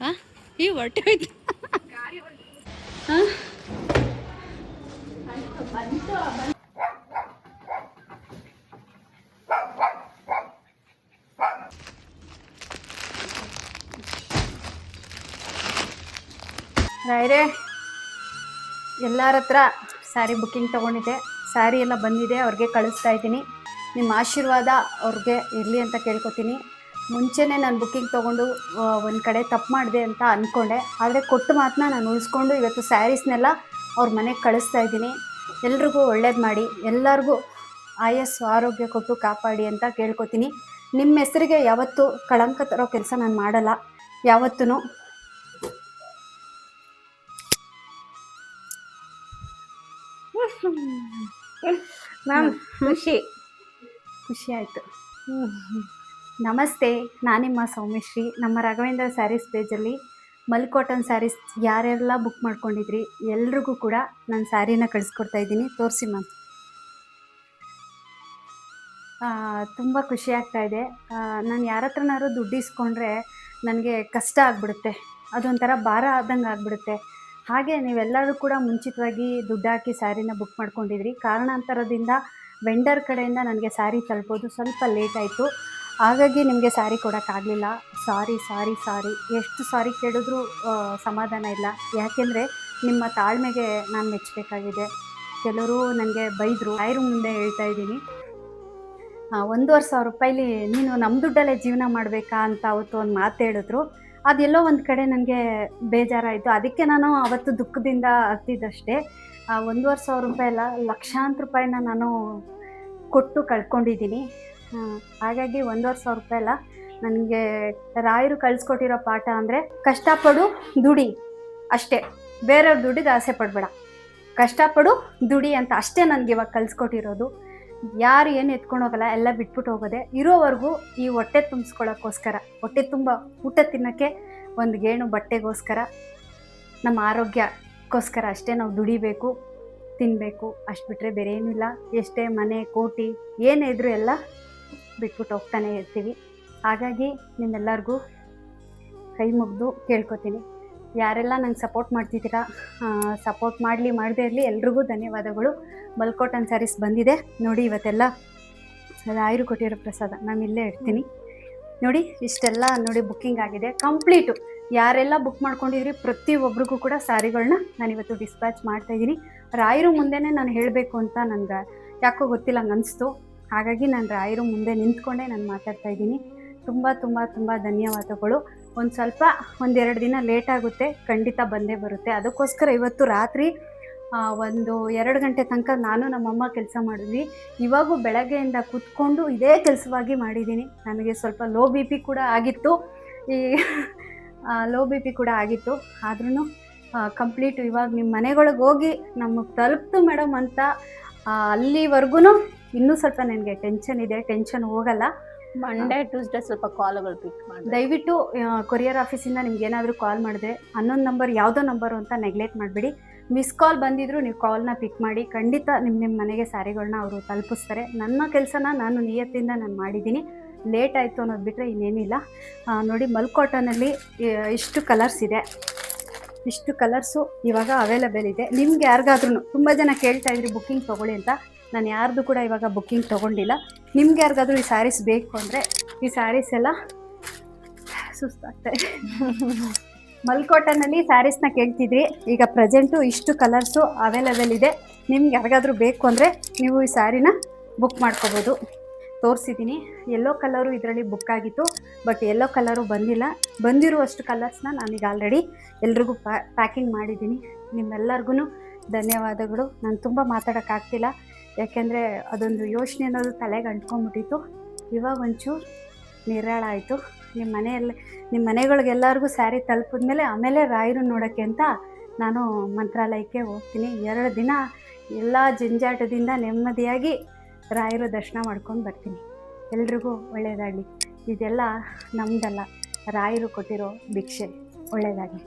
ಹಾಂ ಈ ಹೊಟ್ಟೆ ಹೋಯ್ತು. ಹಾಂ ರಾಯರೇ, ಎಲ್ಲರ ಹತ್ರ ಸ್ಯಾರಿ ಬುಕ್ಕಿಂಗ್ ತೊಗೊಂಡಿದ್ದೆ, ಸ್ಯಾರಿ ಎಲ್ಲ ಬಂದಿದೆ, ಅವ್ರಿಗೆ ಕಳಿಸ್ತಾ ಇದ್ದೀನಿ. ನಿಮ್ಮ ಆಶೀರ್ವಾದ ಅವ್ರಿಗೆ ಇರಲಿ ಅಂತ ಕೇಳ್ಕೊತೀನಿ. ಮುಂಚೆನೇ ನಾನು ಬುಕ್ಕಿಂಗ್ ತೊಗೊಂಡು ಒಂದು ಕಡೆ ತಪ್ಪು ಮಾಡಿದೆ ಅಂತ ಅಂದ್ಕೊಂಡೆ, ಆದರೆ ಕೊಟ್ಟು ಮಾತನ್ನ ನಾನು ಉಳಿಸ್ಕೊಂಡು ಇವತ್ತು ಸ್ಯಾರೀಸ್ನೆಲ್ಲ ಅವ್ರ ಮನೆಗೆ ಕಳಿಸ್ತಾ ಇದ್ದೀನಿ. ಎಲ್ರಿಗೂ ಒಳ್ಳೇದು ಮಾಡಿ, ಎಲ್ಲರಿಗೂ ಆಯಸ್ಸು ಆರೋಗ್ಯ ಕೊಟ್ಟು ಕಾಪಾಡಿ ಅಂತ ಕೇಳ್ಕೊತೀನಿ. ನಿಮ್ಮ ಹೆಸರಿಗೆ ಯಾವತ್ತೂ ಕಳಂಕ ತರೋ ಕೆಲಸ ನಾನು ಮಾಡಲ್ಲ ಯಾವತ್ತೂ. ಮ್ಯಾಮ್ ಖುಷಿ ಆಯಿತು. ನಮಸ್ತೆ, ನಾನಿಮ್ಮ ಸೌಮ್ಯಶ್ರೀ. ನಮ್ಮ ರಾಘವೇಂದ್ರ ಸ್ಯಾರೀಸ್ ಪೇಜಲ್ಲಿ ಮಲ್ಕಾಟನ್ ಸ್ಯಾರೀಸ್ ಯಾರೆಲ್ಲ ಬುಕ್ ಮಾಡ್ಕೊಂಡಿದ್ರಿ ಎಲ್ರಿಗೂ ಕೂಡ ನಾನು ಸ್ಯಾರಿನ ಕಳಿಸ್ಕೊಡ್ತಾ ಇದ್ದೀನಿ. ತೋರಿಸಿ ಮ್ಯಾಮ್. ತುಂಬ ಖುಷಿ ಆಗ್ತಾಯಿದೆ. ನಾನು ಯಾರ ಹತ್ರನಾದ್ರು ದುಡ್ಡು ಇಸ್ಕೊಂಡ್ರೆ ನನಗೆ ಕಷ್ಟ ಆಗಿಬಿಡುತ್ತೆ, ಅದೊಂಥರ ಭಾರ ಆದಂಗೆ ಆಗಿಬಿಡುತ್ತೆ. ಹಾಗೆ ನೀವೆಲ್ಲರೂ ಕೂಡ ಮುಂಚಿತವಾಗಿ ದುಡ್ಡು ಹಾಕಿ ಸ್ಯಾರಿನ ಬುಕ್ ಮಾಡ್ಕೊಂಡಿದ್ರಿ. ಕಾರಣಾಂತರದಿಂದ ವೆಂಡರ್ ಕಡೆಯಿಂದ ನನಗೆ ಸ್ಯಾರಿ ತಲುಪೋದು ಸ್ವಲ್ಪ ಲೇಟ್ ಆಯಿತು, ಹಾಗಾಗಿ ನಿಮಗೆ ಸ್ಯಾರಿ ಕೊಡೋಕ್ಕಾಗಲಿಲ್ಲ. ಸಾರಿ ಸಾರಿ ಸಾರಿ. ಎಷ್ಟು ಸಾರಿ ಕೇಳಿದ್ರೂ ಸಮಾಧಾನ ಇಲ್ಲ. ಯಾಕೆಂದರೆ ನಿಮ್ಮ ತಾಳ್ಮೆಗೆ ನಾನು ಮೆಚ್ಚಬೇಕಾಗಿದೆ. ಕೆಲವರು ನನಗೆ ಬೈದರು, ರಾಯರ ಮುಂದೆ ಹೇಳ್ತಾ ಇದ್ದೀನಿ. 1,500 ರೂಪಾಯಿಲಿ ನೀನು ನಮ್ಮ ದುಡ್ಡಲ್ಲೇ ಜೀವನ ಮಾಡಬೇಕಾ ಅಂತ ಅವತ್ತು ಒಂದು ಮಾತು ಹೇಳಿದ್ರು. ಅದೆಲ್ಲೋ ಒಂದು ಕಡೆ ನನಗೆ ಬೇಜಾರಾಯಿತು. ಅದಕ್ಕೆ ನಾನು ಅವತ್ತು ದುಃಖದಿಂದ ಹತ್ತಿದ್ದಷ್ಟೇ. 1,500 ರೂಪಾಯಿ ಅಲ್ಲ, ಲಕ್ಷಾಂತರ ರೂಪಾಯಿನ ನಾನು ಕೊಟ್ಟು ಕಳ್ಕೊಂಡಿದ್ದೀನಿ. ಹಾಗಾಗಿ 1,500 ರೂಪಾಯಿ ಅಲ್ಲ, ನನಗೆ ರಾಯರು ಕಳಿಸ್ಕೊಟ್ಟಿರೋ ಪಾಠ ಅಂದರೆ ಕಷ್ಟಪಡು ದುಡಿ ಅಷ್ಟೇ, ಬೇರೆಯವ್ರ ದುಡ್ಡಿಗೆ ಆಸೆ ಪಡಬೇಡ, ಕಷ್ಟಪಡು ದುಡಿ ಅಂತ ಅಷ್ಟೇ ನನಗೆ ಇವಾಗ ಕಲಿಸ್ಕೊಟ್ಟಿರೋದು. ಯಾರು ಏನು ಎತ್ಕೊಂಡು ಹೋಗಲ್ಲ, ಎಲ್ಲ ಬಿಟ್ಬಿಟ್ಟು ಹೋಗೋದೆ. ಇರೋವರೆಗೂ ಈ ಹೊಟ್ಟೆ ತುಂಬಿಸ್ಕೊಳ್ಳೋಕ್ಕೋಸ್ಕರ, ಹೊಟ್ಟೆ ತುಂಬ ಊಟ ತಿನ್ನೋಕ್ಕೆ, ಒಂದು ಗೇಣು ಬಟ್ಟೆಗೋಸ್ಕರ, ನಮ್ಮ ಆರೋಗ್ಯಕ್ಕೋಸ್ಕರ ಅಷ್ಟೇ ನಾವು ದುಡಿಬೇಕು, ತಿನ್ನಬೇಕು. ಅಷ್ಟು ಬಿಟ್ಟರೆ ಬೇರೆ ಏನಿಲ್ಲ. ಎಷ್ಟೇ ಮನೆ ಕೋಟಿ ಏನೇ ಇದ್ರೂ ಎಲ್ಲ ಬಿಟ್ಬಿಟ್ಟು ಹೋಗ್ತಾನೆ ಇರ್ತೀವಿ. ಹಾಗಾಗಿ ನಿಮ್ಮೆಲ್ಲರಿಗೂ ಕೈ ಮುಗಿದು ಕೇಳ್ಕೊತೀನಿ, ಯಾರೆಲ್ಲ ನಂಗೆ ಸಪೋರ್ಟ್ ಮಾಡ್ತಿದ್ದೀರಾ, ಸಪೋರ್ಟ್ ಮಾಡದೇ ಇರಲಿ, ಎಲ್ರಿಗೂ ಧನ್ಯವಾದಗಳು. ಮಲ್ಕಾಟನ್ ಸ್ಯಾರೀಸ್ ಬಂದಿದೆ ನೋಡಿ. ಇವತ್ತೆಲ್ಲ ರಾಯರು ಕೊಟ್ಟಿರೋ ಪ್ರಸಾದ ನಾನು ಇಲ್ಲೇ ಇಡ್ತೀನಿ ನೋಡಿ. ಇಷ್ಟೆಲ್ಲ ನೋಡಿ ಬುಕ್ಕಿಂಗ್ ಆಗಿದೆ ಕಂಪ್ಲೀಟು. ಯಾರೆಲ್ಲ ಬುಕ್ ಮಾಡ್ಕೊಂಡಿದ್ರಿ ಪ್ರತಿಯೊಬ್ಬರಿಗೂ ಕೂಡ ಸ್ಯಾರಿಗಳನ್ನ ನಾನಿವತ್ತು ಡಿಸ್ಪ್ಯಾಚ್ ಮಾಡ್ತಾಯಿದ್ದೀನಿ. ರಾಯರು ಮುಂದೆನೇ ನಾನು ಹೇಳಬೇಕು ಅಂತ ನನಗೆ ಯಾಕೋ ಗೊತ್ತಿಲ್ಲ, ಹಂಗೆ ಅನಿಸ್ತು. ಹಾಗಾಗಿ ನಾನು ರಾಯರು ಮುಂದೆ ನಿಂತ್ಕೊಂಡೇ ನಾನು ಮಾತಾಡ್ತಾ ಇದ್ದೀನಿ. ತುಂಬ ತುಂಬ ತುಂಬ ಧನ್ಯವಾದಗಳು. ಒಂದೆರಡು ದಿನ ಲೇಟ್ ಆಗುತ್ತೆ, ಖಂಡಿತ ಬಂದೇ ಬರುತ್ತೆ. ಅದಕ್ಕೋಸ್ಕರ ಇವತ್ತು ರಾತ್ರಿ 1-2 ಗಂಟೆ ತನಕ ನಾನು ನಮ್ಮಮ್ಮ ಕೆಲಸ ಮಾಡಿದ್ವಿ. ಇವಾಗೂ ಬೆಳಗ್ಗೆಯಿಂದ ಕೂತ್ಕೊಂಡು ಇದೇ ಕೆಲಸವಾಗಿ ಮಾಡಿದ್ದೀನಿ. ನನಗೆ ಸ್ವಲ್ಪ ಲೋ ಬಿ ಪಿ ಕೂಡ ಆಗಿತ್ತು. ಆದ್ರೂ ಕಂಪ್ಲೀಟು ಇವಾಗ ನಿಮ್ಮ ಮನೆಗಳಿಗೆ ಹೋಗಿ ನಮಗೆ ತಲುಪ್ತು ಮೇಡಮ್ ಅಂತ ಅಲ್ಲಿವರೆಗೂ ಇನ್ನೂ ಸ್ವಲ್ಪ ನನಗೆ ಟೆನ್ಷನ್ ಇದೆ. ಟೆನ್ಷನ್ ಹೋಗಲ್ಲ. ಮಂಡೇ ಟ್ಯೂಸ್ಡೇ ಸ್ವಲ್ಪ ಕಾಲುಗಳು ಪಿಕ್ ಮಾಡಿ. ದಯವಿಟ್ಟು ಕೊರಿಯರ್ ಆಫೀಸಿಂದ ನಿಮ್ಗೆ ಏನಾದರೂ ಕಾಲ್ ಮಾಡಿದ್ರೆ ಅನ್ನೊಂದು ನಂಬರ್ ಯಾವುದೋ ನಂಬರು ಅಂತ ನೆಗ್ಲೆಕ್ಟ್ ಮಾಡಿಬಿಡಿ. ಮಿಸ್ ಕಾಲ್ ಬಂದಿದ್ರು ನೀವು ಕಾಲ್ನ ಪಿಕ್ ಮಾಡಿ. ಖಂಡಿತ ನಿಮ್ಮ ಮನೆಗೆ ಸ್ಯಾರಿಗಳನ್ನ ಅವರು ತಲುಪಿಸ್ತಾರೆ. ನನ್ನ ಕೆಲಸನ ನಾನು ನಿಯತ್ತಿಂದ ನಾನು ಮಾಡಿದ್ದೀನಿ. ಲೇಟ್ ಆಯಿತು ಅನ್ನೋದು ಬಿಟ್ಟರೆ ಇನ್ನೇನಿಲ್ಲ. ನೋಡಿ, ಮಲ್ಕಾಟನಲ್ಲಿ ಇಷ್ಟು ಕಲರ್ಸ್ ಇದೆ. ಇಷ್ಟು ಕಲರ್ಸು ಇವಾಗ ಅವೈಲೇಬಲ್ ಇದೆ. ನಿಮ್ಗೆ ಯಾರಿಗಾದ್ರೂ ತುಂಬ ಜನ ಕೇಳ್ತಾ ಇದ್ರಿ ಬುಕ್ಕಿಂಗ್ ತೊಗೊಳ್ಳಿ ಅಂತ. ನಾನು ಯಾರ್ದು ಕೂಡ ಇವಾಗ ಬುಕ್ಕಿಂಗ್ ತೊಗೊಂಡಿಲ್ಲ. ನಿಮ್ಗೆ ಯಾರಿಗಾದ್ರೂ ಈ ಸ್ಯಾರೀಸ್ ಬೇಕು ಅಂದರೆ ಈ ಸ್ಯಾರೀಸ್ ಎಲ್ಲ ಸುಸ್ತಾಗ್ತಾಯಿದೆ. ಮಲ್ಕಾಟನಲ್ಲಿ ಸ್ಯಾರೀಸ್ನ ಕೇಳ್ತಿದ್ರಿ. ಈಗ ಪ್ರೆಸೆಂಟು ಇಷ್ಟು ಕಲರ್ಸು ಅವೈಲೇಬಲ್ ಇದೆ. ನಿಮ್ಗೆ ಯಾರಿಗಾದ್ರೂ ಬೇಕು ಅಂದರೆ ನೀವು ಈ ಸ್ಯಾರಿನ ಬುಕ್ ಮಾಡ್ಕೋಬೋದು. ತೋರಿಸಿದ್ದೀನಿ. ಯೆಲ್ಲೋ ಕಲರು ಇದರಲ್ಲಿ ಬುಕ್ ಆಗಿತ್ತು, ಬಟ್ ಯೆಲ್ಲೋ ಕಲರು ಬಂದಿಲ್ಲ. ಬಂದಿರುವಷ್ಟು ಕಲರ್ಸ್ನ ನಾನೀಗ ಆಲ್ರೆಡಿ ಎಲ್ರಿಗೂ ಪ್ಯಾಕಿಂಗ್ ಮಾಡಿದ್ದೀನಿ. ನಿಮ್ಮೆಲ್ಲರಿಗೂ ಧನ್ಯವಾದಗಳು. ನಾನು ತುಂಬ ಮಾತಾಡೋಕ್ಕಾಗ್ತಿಲ್ಲ, ಯಾಕೆಂದರೆ ಅದೊಂದು ಯೋಚನೆ ಅನ್ನೋದು ತಲೆಗೆ ಅಂಟ್ಕೊಂಡ್ಬಿಟ್ಟಿತ್ತು. ಇವಾಗ ಒಂಚೂರು ನಿರಾಳ ಆಯಿತು. ನಿಮ್ಮ ಮನೆಗಳಿಗೆಲ್ಲರಿಗೂ ಸ್ಯಾರಿ ತಲುಪಿದ್ಮೇಲೆ ಆಮೇಲೆ ರಾಯರನ್ನ ನೋಡೋಕ್ಕೆ ಅಂತ ನಾನು ಮಂತ್ರಾಲಯಕ್ಕೆ ಹೋಗ್ತೀನಿ. 2 ದಿನ ಎಲ್ಲ ಜಂಜಾಟದಿಂದ ನೆಮ್ಮದಿಯಾಗಿ ರಾಯರ ದರ್ಶನ ಮಾಡ್ಕೊಂಡು ಬರ್ತೀನಿ. ಎಲ್ರಿಗೂ ಒಳ್ಳೆಯದಾಗಲಿ. ಇದೆಲ್ಲ ನಮ್ಮದಲ್ಲ, ರಾಯರು ಕೊಟ್ಟಿರೋ ಭಿಕ್ಷೆ. ಒಳ್ಳೆಯದಾಗಲಿ.